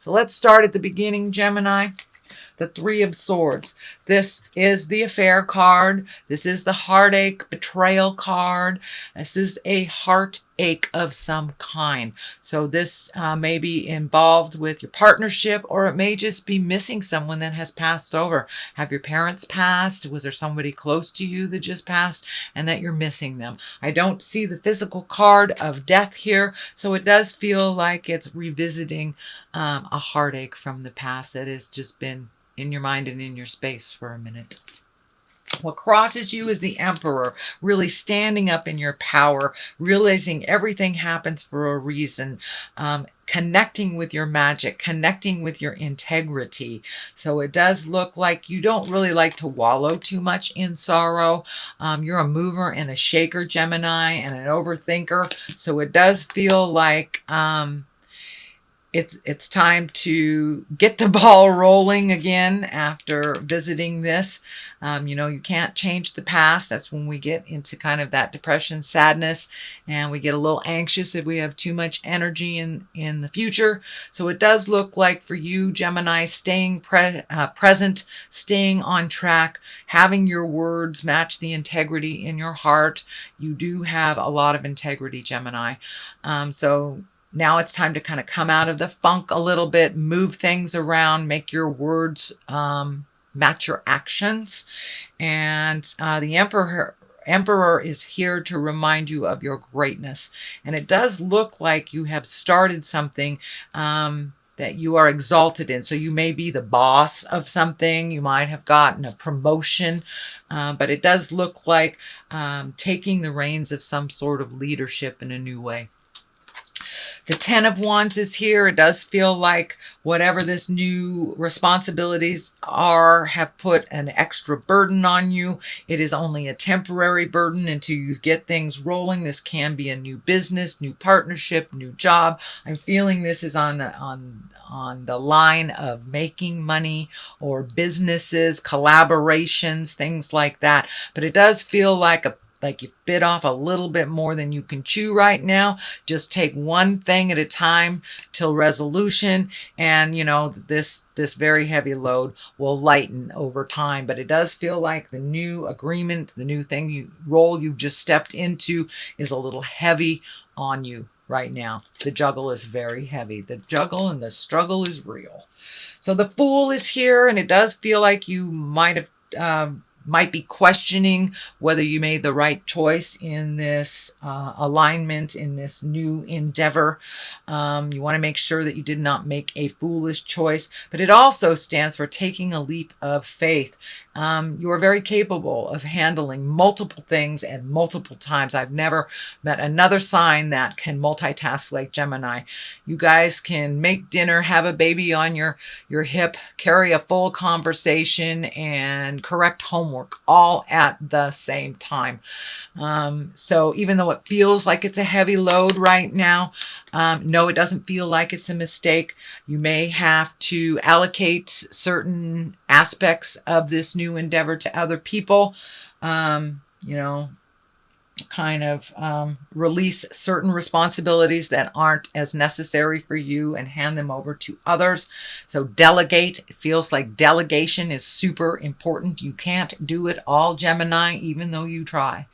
So let's start at the beginning, Gemini. The Three of Swords. This is the affair card. This is the heartache, betrayal card. This is a heartache of some kind. So this may be involved with your partnership, or it may just be missing someone that has passed over. Have your parents passed? Was there somebody close to you that just passed and that you're missing them? I don't see the physical card of death here, so it does feel like it's revisiting a heartache from the past that has just been in your mind and in your space for a minute. What crosses you is the Emperor, really standing up in your power, realizing everything happens for a reason, connecting with your magic, connecting with your integrity. So it does look like you don't really like to wallow too much in sorrow. You're a mover and a shaker, Gemini, and an overthinker. So it does feel like it's time to get the ball rolling again after visiting this. You can't change the past. That's when we get into kind of that depression, sadness, and we get a little anxious if we have too much energy in the future. So it does look like for you, Gemini, staying present, staying on track, having your words match the integrity in your heart. You do have a lot of integrity, Gemini. So now it's time to kind of come out of the funk a little bit, move things around, make your words match your actions. And the Emperor is here to remind you of your greatness. And it does look like you have started something that you are exalted in. So you may be the boss of something. You might have gotten a promotion. But it does look like taking the reins of some sort of leadership in a new way. The Ten of Wands is here. It does feel like whatever this new responsibilities are have put an extra burden on you. It is only a temporary burden until you get things rolling. This can be a new business, new partnership, new job. I'm feeling this is on the line of making money or businesses, collaborations, things like that. But it does feel like you bit off a little bit more than you can chew right now. Just take one thing at a time till resolution, and this very heavy load will lighten over time. But it does feel like the new agreement, the new thing you've just stepped into is a little heavy on you right now. The juggle is very heavy. The juggle and the struggle is real. So the Fool is here, and it does feel like you might be questioning whether you made the right choice in this alignment, in this new endeavor. You want to make sure that you did not make a foolish choice, but it also stands for taking a leap of faith. You are very capable of handling multiple things at multiple times. I've never met another sign that can multitask like Gemini. You guys can make dinner, have a baby on your hip, carry a full conversation, and correct homework all at the same time. So even though it feels like it's a heavy load right now, no, it doesn't feel like it's a mistake. You may have to allocate certain aspects of this new endeavor to other people, release certain responsibilities that aren't as necessary for you and hand them over to others. So delegate. It feels like delegation is super important. You can't do it all, Gemini, even though you try.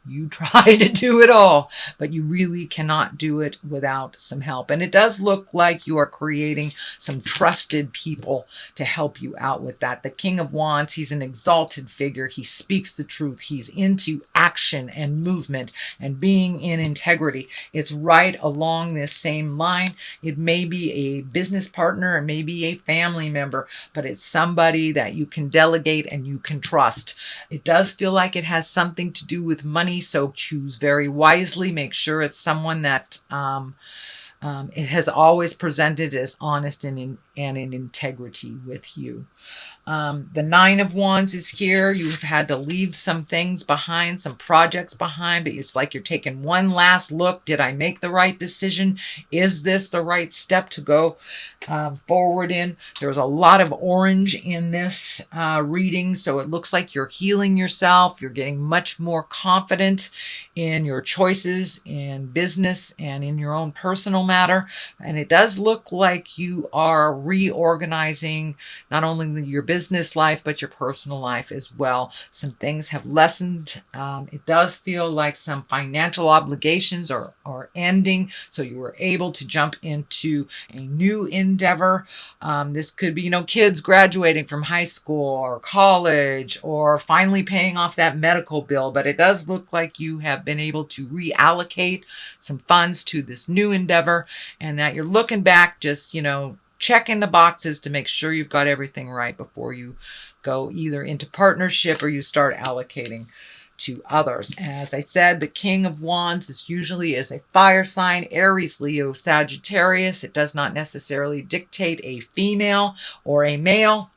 You try to do it all, but you really cannot do it without some help. And it does look like you are creating some trusted people to help you out with that. The King of Wands, he's an exalted figure. He speaks the truth. He's into action and movement and being in integrity. It's right along this same line. It may be a business partner, it may be a family member, but it's somebody that you can delegate and you can trust. It does feel like it has something to do with money, so choose very wisely. Make sure it's someone that it has always presented as honest and and in integrity with you. The Nine of Wands is here. You've had to leave some things behind, some projects behind, but it's like you're taking one last look. Did I make the right decision? Is this the right step to go forward in? There's a lot of orange in this reading, so it looks like you're healing yourself. You're getting much more confident in your choices in business and in your own personal matter. And it does look like you are reorganizing not only your business life, but your personal life as well. Some things have lessened. It does feel like some financial obligations are ending, so you were able to jump into a new endeavor. This could be, kids graduating from high school or college, or finally paying off that medical bill, but it does look like you have been able to reallocate some funds to this new endeavor, and that you're looking back, just, checking the boxes to make sure you've got everything right before you go either into partnership or you start allocating to others. As I said, the King of Wands is usually a fire sign, Aries, Leo, Sagittarius. It does not necessarily dictate a female or a male,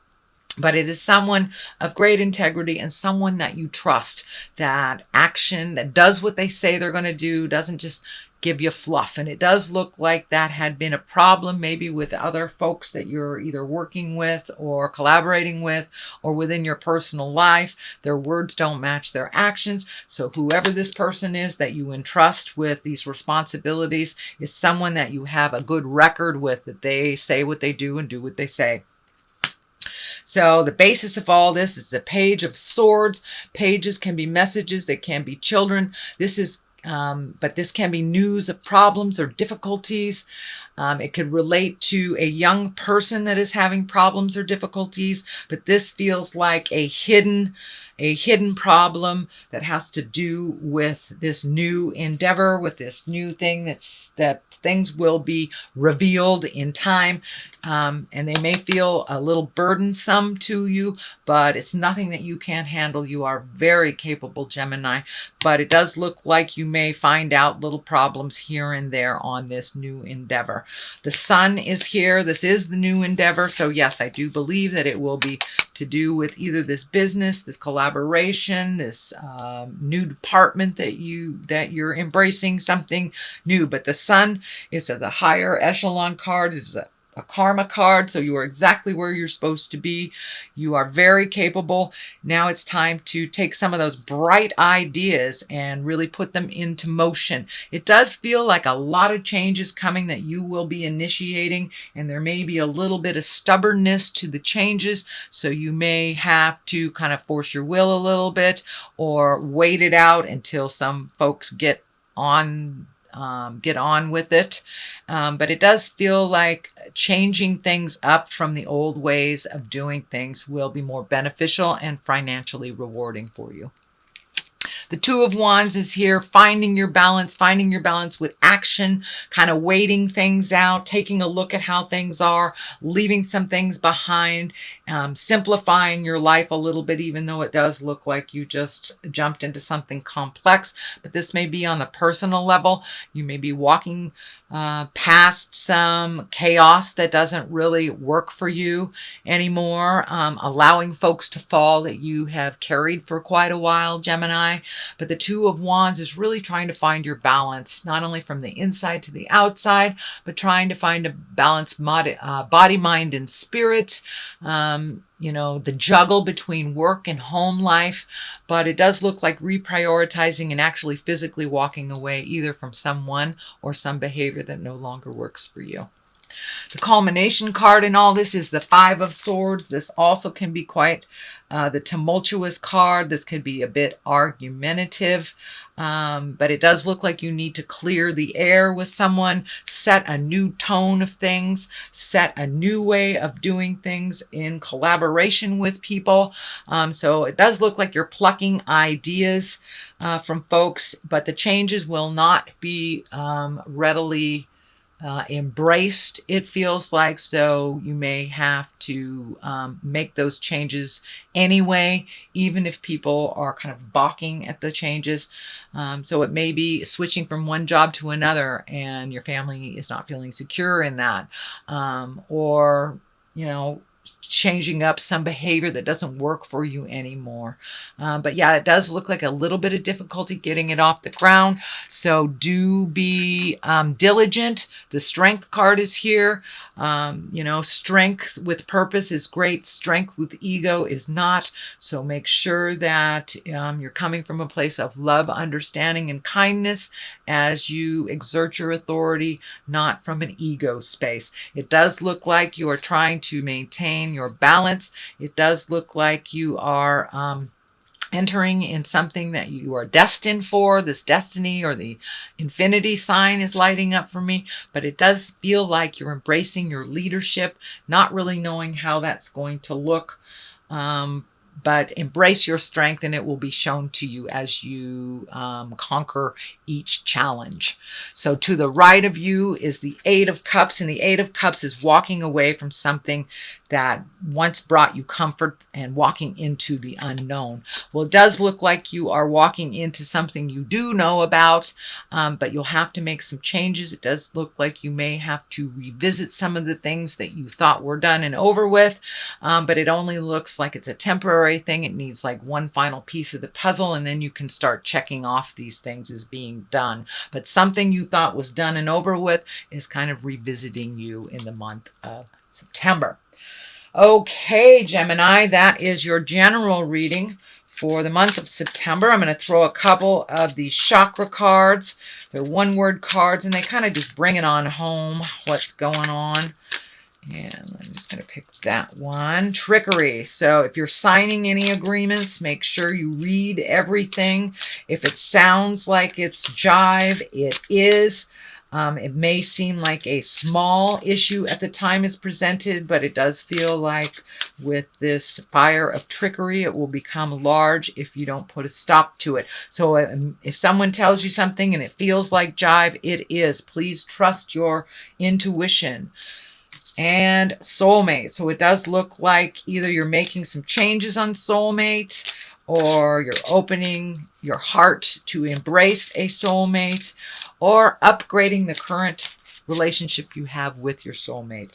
but it is someone of great integrity and someone that you trust, that action, that does what they say they're going to do, doesn't just give you fluff. And it does look like that had been a problem maybe with other folks that you're either working with or collaborating with, or within your personal life. Their words don't match their actions. So whoever this person is that you entrust with these responsibilities is someone that you have a good record with, that they say what they do and do what they say. So the basis of all this is the Page of Swords. Pages can be messages, they can be children. But this can be news of problems or difficulties. It could relate to a young person that is having problems or difficulties, but this feels like a hidden problem that has to do with this new endeavor, with this new thing that things will be revealed in time. And they may feel a little burdensome to you, but it's nothing that you can't handle. You are very capable, Gemini, but it does look like you may find out little problems here and there on this new endeavor. The Sun is here. This is the new endeavor. So yes, I do believe that it will be to do with either this business, this collaboration, this new department that you're embracing, something new. But the Sun is the higher echelon card. It's a karma card, so you are exactly where you're supposed to be. You are very capable. Now it's time to take some of those bright ideas and really put them into motion. It does feel like a lot of changes coming that you will be initiating, and there may be a little bit of stubbornness to the changes, so you may have to kind of force your will a little bit, or wait it out until some folks get on with it. But it does feel like changing things up from the old ways of doing things will be more beneficial and financially rewarding for you. The Two of Wands is here, finding your balance with action, kind of waiting things out, taking a look at how things are, leaving some things behind, simplifying your life a little bit, even though it does look like you just jumped into something complex. But this may be on the personal level. You may be walking past some chaos that doesn't really work for you anymore, allowing folks to fall that you have carried for quite a while, Gemini. But the Two of Wands is really trying to find your balance, not only from the inside to the outside, but trying to find a balanced body, mind, and spirit. The juggle between work and home life, but it does look like reprioritizing and actually physically walking away either from someone or some behavior that no longer works for you. The culmination card in all this is the Five of Swords. This also can be quite the tumultuous card. This could be a bit argumentative, but it does look like you need to clear the air with someone, set a new tone of things, set a new way of doing things in collaboration with people. So it does look like you're plucking ideas from folks, but the changes will not be readily embraced, it feels like. So you may have to make those changes anyway, even if people are kind of balking at the changes. So it may be switching from one job to another and your family is not feeling secure in that. Or you know, changing up some behavior that doesn't work for you anymore. But yeah, it does look like a little bit of difficulty getting it off the ground. So do be diligent. The strength card is here. You know, strength with purpose is great. Strength with ego is not. So make sure that you're coming from a place of love, understanding, and kindness as you exert your authority, not from an ego space. It does look like you are trying to maintain your balance. It does look like you are entering in something that you are destined for. This destiny or the infinity sign is lighting up for me, but it does feel like you're embracing your leadership, not really knowing how that's going to look. But embrace your strength and it will be shown to you as you conquer each challenge. So to the right of you is the Eight of Cups, and the Eight of Cups is walking away from something that once brought you comfort and walking into the unknown. Well, it does look like you are walking into something you do know about, but you'll have to make some changes. It does look like you may have to revisit some of the things that you thought were done and over with, but it only looks like it's a temporary thing. It needs like one final piece of the puzzle, and then you can start checking off these things as being done. But something you thought was done and over with is kind of revisiting you in the month of September. Okay, Gemini, that is your general reading for the month of September. I'm going to throw a couple of these chakra cards. They're one-word cards, and they kind of just bring it on home, what's going on. And I'm just going to pick that one. Trickery. So if you're signing any agreements, make sure you read everything. If it sounds like it's jive, it is. It may seem like a small issue at the time it's presented, but it does feel like with this fire of trickery, it will become large if you don't put a stop to it. So if someone tells you something and it feels like jive, it is. Please trust your intuition. And soulmate. So it does look like either you're making some changes on soulmate, or you're opening your heart to embrace a soulmate, or upgrading the current relationship you have with your soulmate.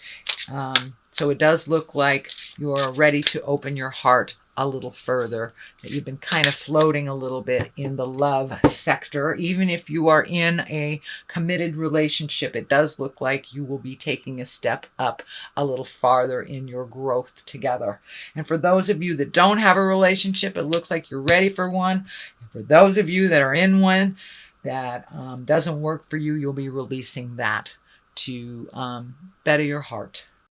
So it does look like you're ready to open your heart a little further, that you've been kind of floating a little bit in the love sector. Even if you are in a committed relationship, it does look like you will be taking a step up a little farther in your growth together. And for those of you that don't have a relationship, it looks like you're ready for one. And for those of you that are in one that doesn't work for you, you'll be releasing that to better your heart.